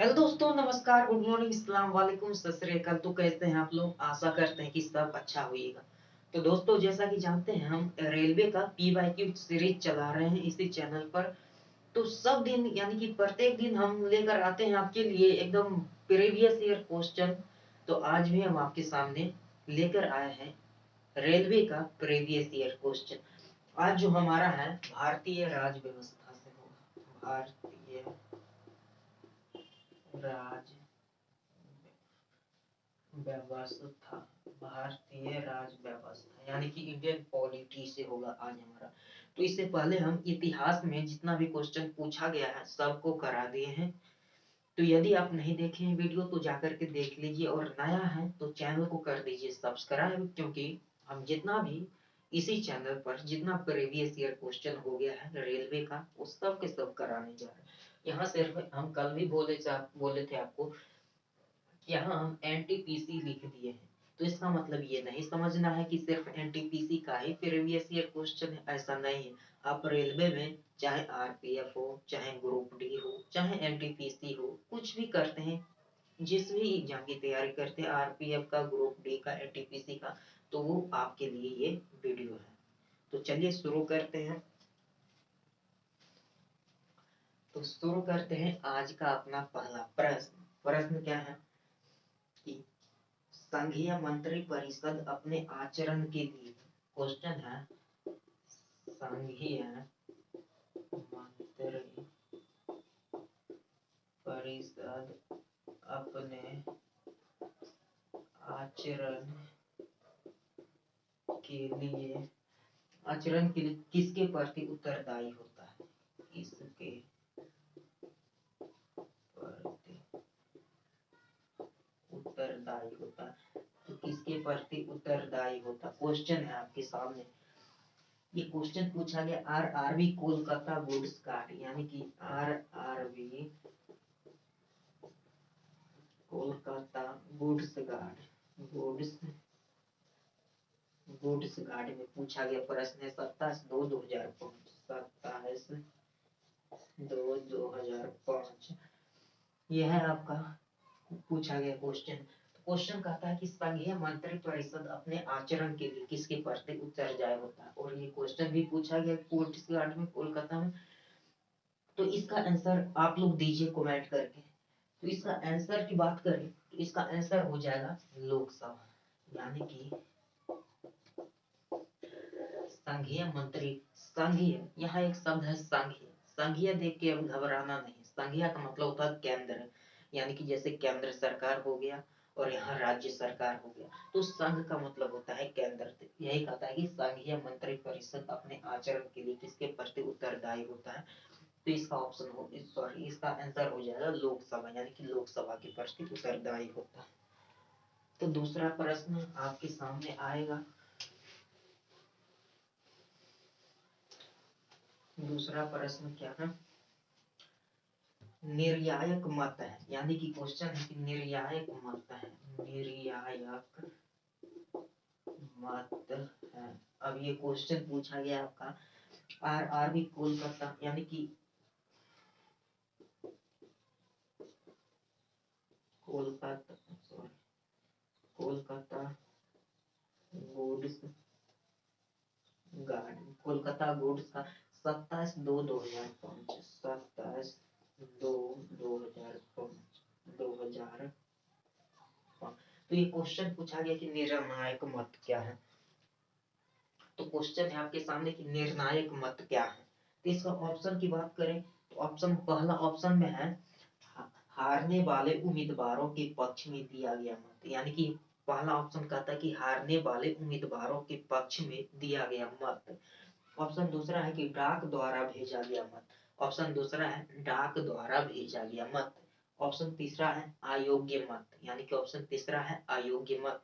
Hello दोस्तों, नमस्कार, good morning, अस्सलाम वालेकुम, सत श्री अकाल। तो कैसे हैं आप लोग? आशा करते हैं कि सब अच्छा होइएगा। तो दोस्तों, जैसा कि जानते हैं, हम रेलवे का पीवाईक्यू सीरीज चला रहे हैं इसी चैनल पर। तो सब दिन यानी कि प्रत्येक दिन हम लेकर आते हैं आपके लिए एकदम प्रीवियस ईयर क्वेश्चन। तो आज भी हम आपके सामने लेकर आए हैं रेलवे का प्रीवियस ईयर क्वेश्चन। आज जो हमारा है भारतीय राज व्यवस्था से होगा। भारतीय राज व्यवस्था, भारतीय राज व्यवस्था यानी कि इंडियन पॉलिटी से होगा आज हमारा। तो इससे पहले हम इतिहास में जितना भी क्वेश्चन पूछा गया है सबको करा दिए हैं। तो यदि आप नहीं देखे हैं वीडियो तो जाकर के देख लीजिए, और नया है तो चैनल को कर दीजिए सब्सक्राइब, क्योंकि हम जितना भी इसी चैनल पर जितना प्रीवियस ईयर क्वेश्चन हो गया है रेलवे का वो सब के सब कराने जा रहे हैं। यहाँ सिर्फ हम कल भी बोले थे आपको, यहाँ हम एनटीपीसी लिख दिए हैं। तो इसका मतलब ये नहीं समझना है कि सिर्फ एनटीपीसी का ही प्रीवियस ईयर क्वेश्चन है, ऐसा नहीं है। आप रेलवे में चाहे आरपीएफ हो, चाहे ग्रुप डी हो, चाहे एनटीपीसी हो, कुछ भी करते हैं, जिस भी एग्जाम की तैयारी करते हैं, आरपीएफ का, ग्रुप डी का, एनटीपीसी का, तो वो आपके लिए ये वीडियो है। तो चलिए शुरू करते हैं। तो शुरू करते हैं आज का अपना पहला प्रश्न। प्रश्न क्या है कि संघीय मंत्री परिषद अपने आचरण के लिए, क्वेश्चन है, संघीय मंत्री परिषद अपने आचरण के लिए किसके प्रति उत्तरदायी होता है? किसके प्रति उत्तरदायी होता है? तो किसके प्रति उत्तरदायी होता? क्वेश्चन है आपके सामने। ये क्वेश्चन पूछा गया आरआरबी कोलकाता गुड्स कार्ड, यानी कि RRB Kolkata goods guard, goods guard में पूछा गया प्रश्न है 27/2/2005, 27/2/2005। यह है आपका पूछा गया क्वेश्चन। क्वेश्चन कहता है कि संघीय मंत्री परिषद अपने आचरण के लिए किसके प्रति उत्तरदायी होता है, और ये क्वेश्चन भी पूछा गया गुड्स गार्ड में, कोलकाता में। तो इसका आंसर आप लोग दीजिए कमेंट करके। तो इसका आंसर की बात करें तो इसका आंसर हो जाएगा लोकसभा, यानी कि संघीय मंत्री। संघीय, यहाँ एक शब्द है संघीय। संघीय देख के अब घबराना नहीं। संघीय का मतलब होता है केंद्र, यानी कि जैसे केंद्र सरकार हो गया और यहाँ राज्य सरकार हो गया, तो संघ का मतलब होता है केंद्र। यही कहता है कि संघीय मंत्री परिषद अपने आचरण के लिए किसके प्रति उत्तरदायी होता है। तो इसका ऑप्शन हो, सॉरी, इसका आंसर हो जाएगा लोकसभा, यानी कि लोकसभा के प्रति उत्तरदायी होता है। तो दूसरा प्रश्न आपके सामने आएगा। दूसरा प्रश्न क्या है? निर्यायक मत है, यानी कि क्वेश्चन है कि निर्यायक मत है, निर्यायक मत है। अब ये क्वेश्चन पूछा गया आपका आरआरबी कोलकाता, यानी कि Kolkata, sorry, Kolkata goods guard, Kolkata goods का 27/2/2005, 27/2/2005। तो ये क्वेश्चन पूछा गया कि निर्णायक मत क्या है। तो क्वेश्चन है आपके सामने कि निर्णायक मत क्या है। तो इसका ऑप्शन की बात करें तो ऑप्शन, पहला ऑप्शन में है हारने वाले उम्मीदवारों के पक्ष में दिया गया मत, यानी कि पहला ऑप्शन कहता है कि हारने वाले उम्मीदवारों के पक्ष में दिया गया मत। ऑप्शन दूसरा है कि डाक द्वारा भेजा गया मत। ऑप्शन दूसरा है डाक द्वारा भेजा गया मत। ऑप्शन तीसरा है अयोग्य मत, यानी कि ऑप्शन तीसरा है अयोग्य मत।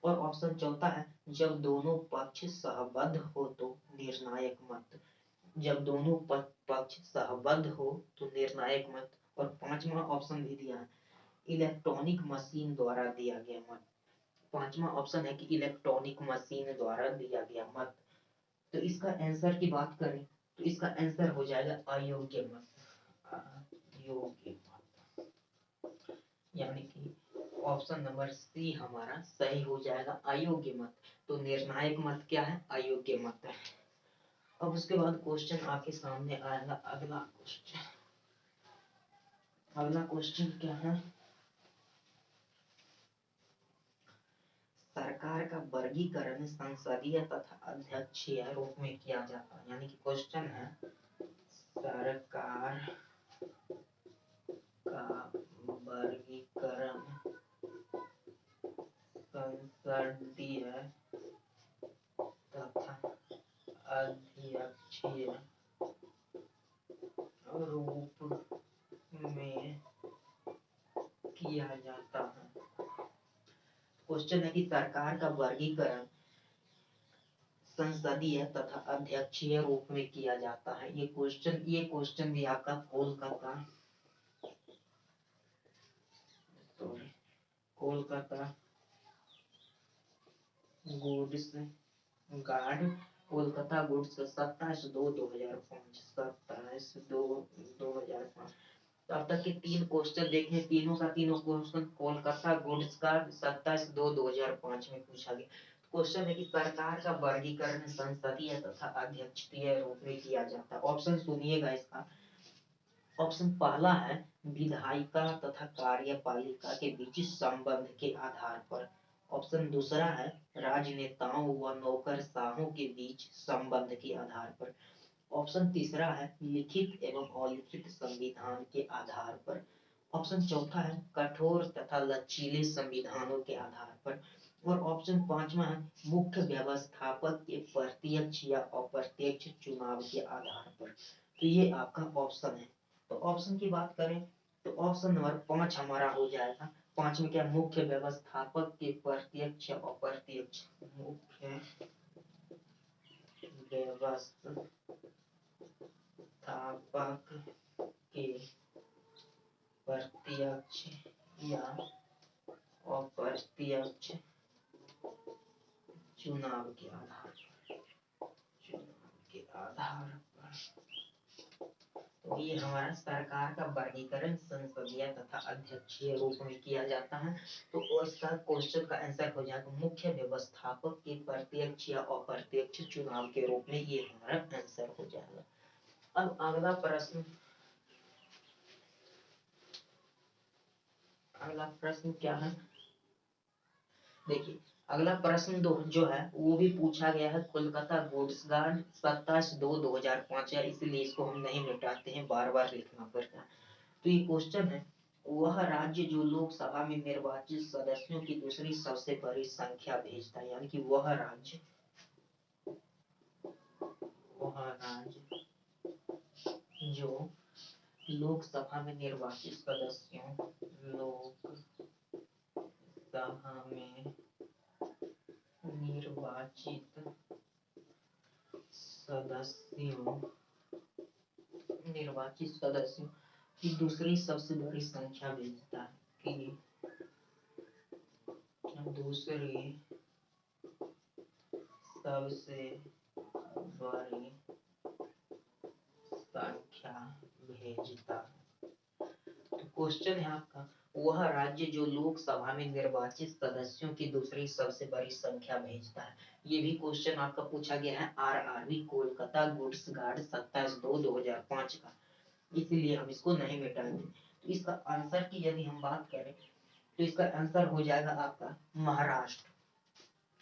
और ऑप्शन चौथा है जब दोनों पक्ष सहबद्ध हो तो निर्णायक मत। जब दोनों पक्ष सहबद्ध हो तो निर्णायक मत। और पांचवा ऑप्शन भी दिया है इलेक्ट्रॉनिक मशीन द्वारा दिया गया मत। पांचवा ऑप्शन है कि इलेक्ट्रॉनिक मशीन द्वारा दिया गया मत। तो इसका आंसर की बात करें तो इसका आंसर हो जाएगा अयोग्य मत, अयोग्य मत। यानी कि ऑप्शन नंबर सी हमारा सही हो जाएगा, अयोग्य मत। तो निर्णायक मत क्या है? अयोग्य मत है। अब उसके बाद क्वेश्चन आपके सामने आएगा अगला क्वेश्चन। अगला क्वेश्चन क्या है? सरकार का वर्गीकरण संसदीय तथा अध्यक्षीय रूप में किया जाता है। यानी कि क्वेश्चन है सरकार का वर्गीकरण संसदीय तथा अध्यक्षीय रूप में किया जाता है। क्वेश्चन है कि सरकार का वर्गीकरण संसदीय तथा अध्यक्षीय रूप में किया जाता है। ये क्वेश्चन भी आपका Kolkata goods guard, Kolkata goods 27/2/2005, 27/2/2005। तो अब तक के 3 क्वेश्चन देखें, तीनों का तीनों क्वेश्चन कोलकाता गुड्स का 27/2/2005 में पूछा गया। क्वेश्चन है कि सरकार का वर्गीकरण संसदीय तथा अध्यक्षीय रूप में किया जाता है। ऑप्शन सुनिएगा इसका। ऑप्शन पहला है विधायिका तथा कार्यपालिका के बीच संबंध के आधार पर। ऑप्शन दूसरा है राजनेताओं व नौकरशाहों के बीच संबंध के आधार पर। ऑप्शन तीसरा है लिखित एवं अलिखित संविधान के आधार पर। ऑप्शन चौथा है कठोर तथा लचीले संविधानों के आधार पर। और ऑप्शन पांचवा है मुख्य व्यवस्थापक के प्रत्यक्ष या अप्रत्यक्ष चुनाव के आधार पर। तो ये आपका ऑप्शन है। तो ऑप्शन की बात करें तो ऑप्शन नंबर 5 हमारा हो जाएगा। 5 में क्या? मुख्य व्यवस्थापक के प्रत्यक्ष अप्रत्यक्ष। मुख्य व्यवस्थापक के प्रत्यक्ष या अप्रत्यक्ष चुनाव के आधार पर। तो ये हमारा सरकार का वर्गीकरण संसदीय तथा अध्यक्षीय रूप में किया जाता है। तो उसका क्वेश्चन का आंसर हो जाएगा मुख्य व्यवस्थापक के प्रत्यक्ष या अप्रत्यक्ष चुनाव के रूप में। ये हमारा आंसर हो जाएगा। अब अगला प्रश्न क्या है? देखिए अगला प्रश्न जो है वो भी पूछा गया है कोलकाता गुड्स गार्ड 27/2/2005 है, इसलिए इसको हम नहीं मिटाते हैं, बार बार लिखना पड़ता है। तो ये क्वेश्चन है वह राज्य जो लोकसभा में निर्वाचित सदस्यों की दूसरी सबसे बड़ी संख्या भेजता है। यानी कि वह राज्य जो लोकसभा में निर्वाचित सदस्यों निर्वाचित सदस्यों की दूसरी सबसे बड़ी संख्या भेजता है कि दूसरी सबसे बड़ी संख्या भेजता है। तो क्वेश्चन है आपका वह राज्य जो लोकसभा में निर्वाचित सदस्यों की दूसरी सबसे बड़ी संख्या भेजता है। ये भी क्वेश्चन आपका पूछा गया है आरआरबी कोलकाता गुड्स गार्ड 27/2/2005 का, इसलिए हम इसको नहीं मिटाएंगे। तो इसका आंसर की यदि हम बात करें तो इसका आंसर हो जाएगा आपका महाराष्ट्र।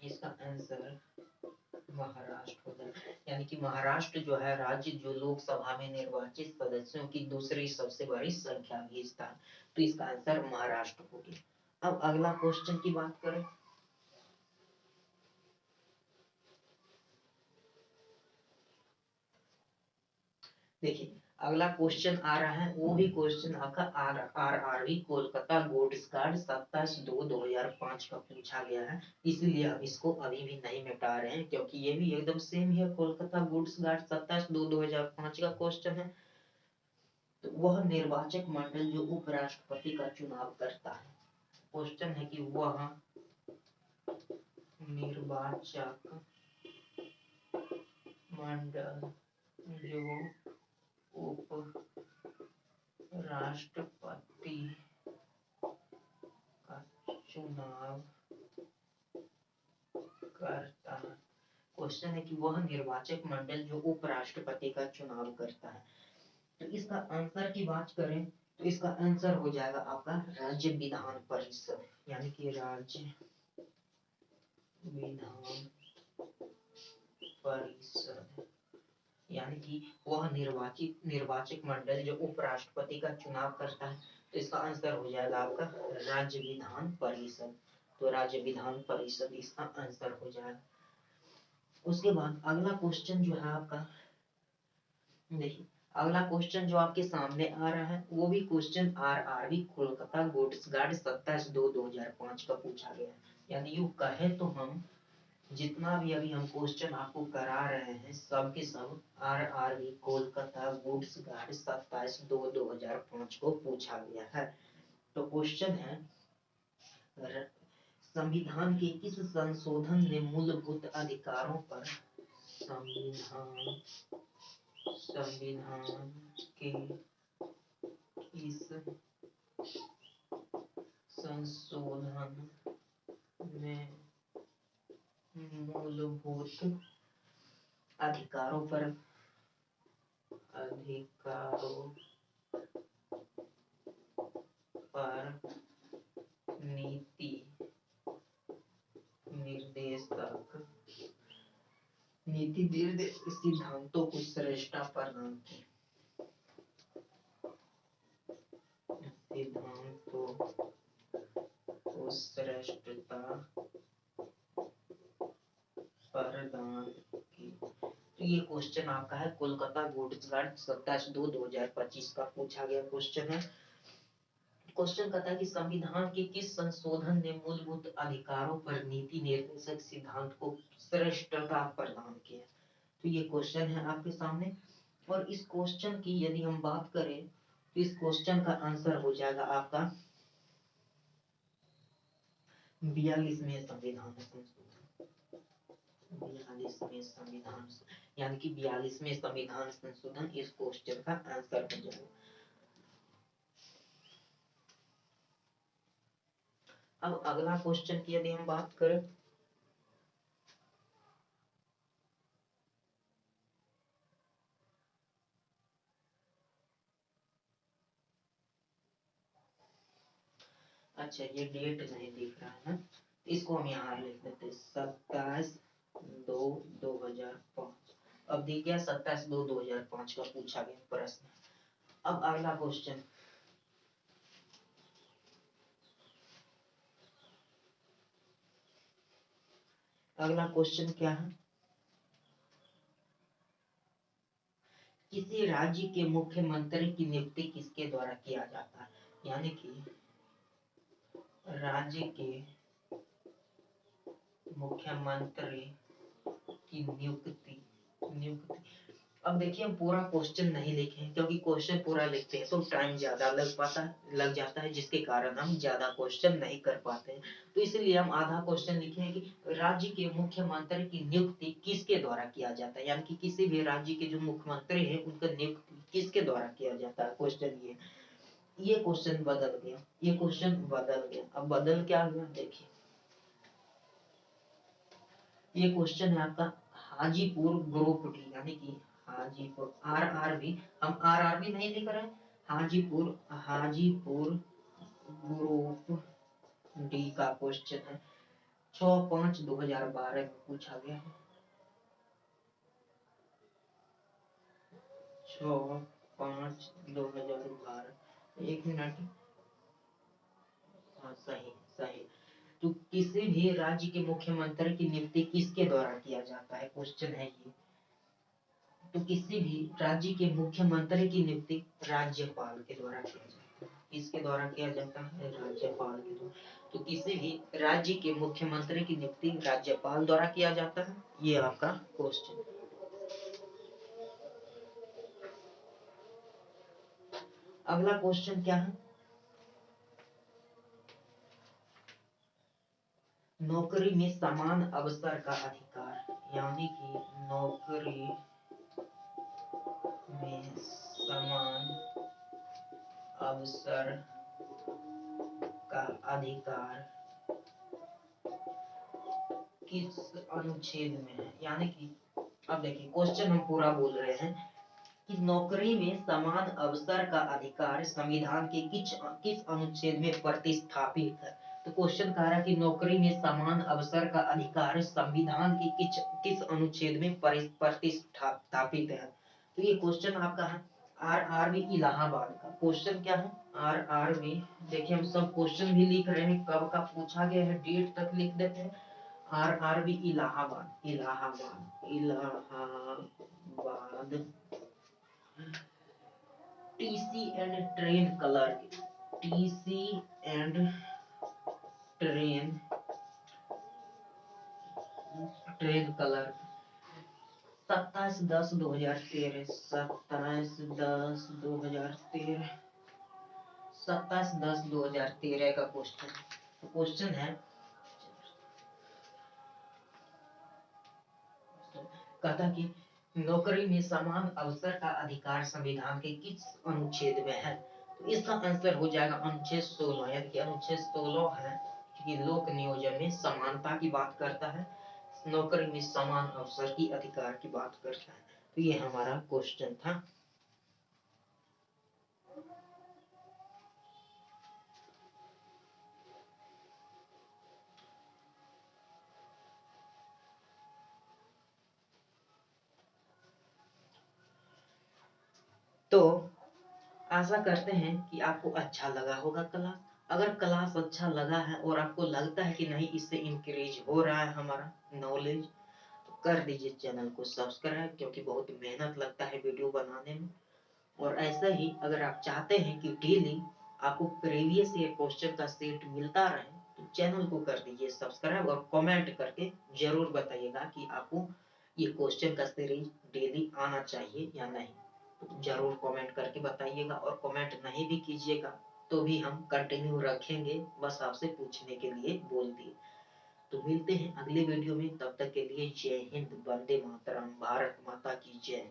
इसका आंसर महाराष्ट्र हो जाएगा। यानी कि महाराष्ट्र जो है राज्य जो लोकसभा में निर्वाचित सदस्यों की दूसरी सबसे बड़ी संख्या भेजता है। तो इसका आंसर महाराष्ट्र हो गया। अब अगला क्वेश्चन की बात करें। देखिए अगला क्वेश्चन आ रहा है वो भी क्वेश्चन आपका आरआरबी कोलकाता गुड्स गार्ड 27/2/2005 का पूछा गया है, इसलिए हम इसको अभी भी नहीं मिटा रहे हैं क्योंकि ये भी एकदम सेम ही है। कोलकाता गुड्स गार्ड 27/2/2005 का क्वेश्चन है। तो वह निर्वाचक मंडल जो उपराष्ट्रपति का चुनाव करता है। क्वेश्चन है कि वह निर्वाचक मंडल जो उप राष्ट्रपति चुनाव करता है। क्वेश्चन है कि वह निर्वाचक मंडल जो उपराष्ट्रपति का चुनाव करता है। तो इसका आंसर की बात करें तो इसका आंसर हो जाएगा आपका राज्य विधान परिषद, यानी कि राज्य विधान परिषद, यानी कि वह निर्वाचक मंडल जो उपराष्ट्रपति का चुनाव करता है। तो इसका आंसर हो जाएगा आपका राज्य विधान परिषद। तो राज्य विधान परिषद इसका आंसर हो जाएगा। उसके बाद अगला क्वेश्चन जो है आपका, देखिए अगला क्वेश्चन जो आपके सामने आ रहा है वो भी question RRB Kolkata goods guard 27/2/2005 का पूछा गया है। यानी यूं कहे तो हम जितना भी अभी हम क्वेश्चन आपको करा रहे हैं सब के सब आरआरबी कोलकाता गुड्स गार्ड 27/2/2005 को पूछा गया है। तो क्वेश्चन है संविधान के किस संशोधन ने मूलभूत अधिकारों पर संविधान के इस संशोधन में मूलभूत अधिकारों पर नीति निर्देशक सिद्धांतों को श्रेष्ठता प्रदान की। सिद्धांतों को श्रेष्ठता प्रदान की। तो ये क्वेश्चन आपका है कोलकाता गुड्स गार्ड 27/2/2025 का पूछा गया क्वेश्चन है। क्वेश्चन कहता है कि संविधान के किस संशोधन ने मूलभूत अधिकारों पर नीति निर्देशक सिद्धांत को श्रेष्ठता प्रदान किया। तो ये क्वेश्चन है आपके सामने। और इस क्वेश्चन की यदि हम बात करें तो इस क्वेश्चन का आंसर हो जाएगा आपका 42वें संविधान संशोधन। 42वें संविधान, यानी कि 42वें संविधान संशोधन इस क्वेश्चन का आंसर हो जाएगा। अब अगला क्वेश्चन की यदि हम बात करें, अच्छा ये डेट नहीं दिख रहा है, इसको हम यहाँ लिख देते 27/2/2005। अब दिख गया 27/2/2005 का पूछा गया प्रश्न। अब अगला क्वेश्चन, अगला क्वेश्चन क्या है, किसी राज्य के मुख्यमंत्री की नियुक्ति किसके द्वारा किया जाता है। यानी कि राज्य के मुख्यमंत्री की नियुक्ति। अब देखिए हम पूरा क्वेश्चन नहीं लिखे क्योंकि क्वेश्चन पूरा लिखते हैं तो टाइम ज्यादा लग जाता है जिसके कारण हम ज्यादा क्वेश्चन नहीं कर पाते हैं। तो इसलिए हम आधा क्वेश्चन लिखे हैं कि राज्य के मुख्यमंत्री की नियुक्ति किसके द्वारा किया जाता है, यानी कि किसी भी राज्य के जो मुख्यमंत्री है उनका नियुक्ति किसके द्वारा किया जाता है। क्वेश्चन ये क्वेश्चन बदल गया, ये क्वेश्चन बदल गया। अब बदल क्या गया देखिए, ये क्वेश्चन है आपका हाजीपुर ग्रुप डी, यानी कि हाजीपुर आरआरबी, हम आरआरबी नहीं लिख रहे, हाजीपुर ग्रुप डी का क्वेश्चन है। 6/5/2012 में पूछा गया है। 6/5/2012, एक मिनट, हाँ सही सही। तो किसी भी राज्य के मुख्यमंत्री की नियुक्ति किसके द्वारा किया जाता है, क्वेश्चन है ये। तो किसी भी राज्य के मुख्यमंत्री की नियुक्ति राज्यपाल के द्वारा किया जाता है। किसके द्वारा किया जाता है, राज्यपाल के द्वारा। तो किसी भी राज्य के मुख्यमंत्री की नियुक्ति राज्यपाल द्वारा किया जाता है। ये आपका क्वेश्चन। अगला क्वेश्चन क्या है, नौकरी में समान अवसर का अधिकार, यानी कि नौकरी में समान अवसर का अधिकार किस अनुच्छेद में है, यानी कि अब देखिए क्वेश्चन हम पूरा बोल रहे हैं कि नौकरी में समान अवसर का अधिकार संविधान के किस अनुच्छेद में प्रतिस्थापित है। तो क्वेश्चन कह रहा है कि नौकरी में समान अवसर का अधिकार संविधान के किस अनुच्छेद में प्रतिस्थापित है। तो ये क्वेश्चन आपका है आरआरबी इलाहाबाद का। क्वेश्चन क्या है आरआरबी, देखिए हम सब क्वेश्चन भी लिख रहे हैं, कब का पूछा गया है डेट तक लिख देते हैं। RRB Allahabad Allahabad Allahabad TC and train clerk, TC and train clerk 27/10/2013, 27/10/2013, 27/10/2013 का क्वेश्चन है। कहता कि नौकरी में समान अवसर का अधिकार संविधान के किस अनुच्छेद में है। तो इसका आंसर हो जाएगा अनुच्छेद 16, यानी कि अनुच्छेद 16 है कि लोक नियोजन में समानता की बात करता है, नौकरी में समान अवसर की अधिकार की बात करता है। तो ये हमारा क्वेश्चन था। तो आशा करते हैं कि आपको अच्छा लगा होगा क्लास। अगर क्लास अच्छा लगा है और आपको लगता है कि नहीं इससे इंक्रीज हो रहा है हमारा नॉलेज, तो कर दीजिए चैनल को सब्सक्राइब, क्योंकि बहुत मेहनत लगता है वीडियो बनाने में। और ऐसे ही अगर आप चाहते हैं कि डेली आपको प्रीवियस ईयर क्वेश्चन का सेट मिलता रहे, तो चैनल को कर दीजिए सब्सक्राइब और कमेंट करके जरूर बताइएगा कि आपको ये क्वेश्चन का सीरीज डेली आना चाहिए या नहीं। तो जरूर कमेंट करके बताइएगा, और कमेंट नहीं भी कीजिएगा तो भी हम कंटिन्यू रखेंगे, बस आपसे पूछने के लिए बोल दिए। तो मिलते हैं अगले वीडियो में, तब तक के लिए जय हिंद, वंदे मातरम, भारत माता की जय।